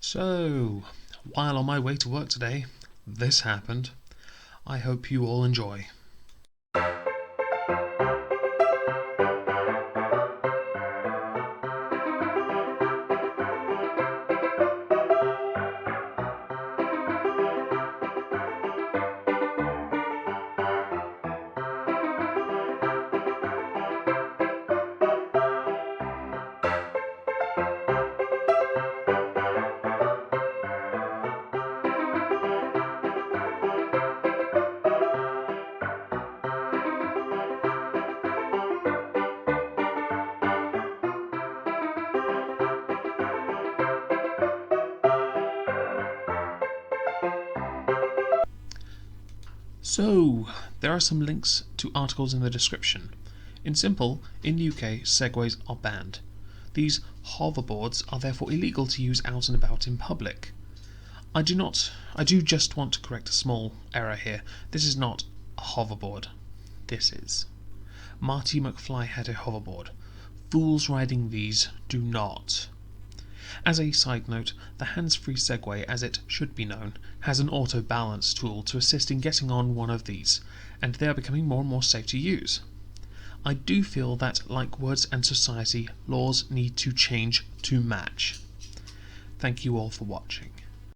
So, while on my way to work today, this happened. I hope you all enjoy. So, there are some links to articles in the description. In simple, in the UK, segways are banned. These hoverboards are therefore illegal to use out and about in public. I do just want to correct a small error here. This is not a hoverboard. This is. Marty McFly had a hoverboard. Fools riding these do not. As a side note, the hands-free Segway, as it should be known, has an auto-balance tool to assist in getting on one of these, and they are becoming more and more safe to use. I do feel that, like words and society, laws need to change to match. Thank you all for watching.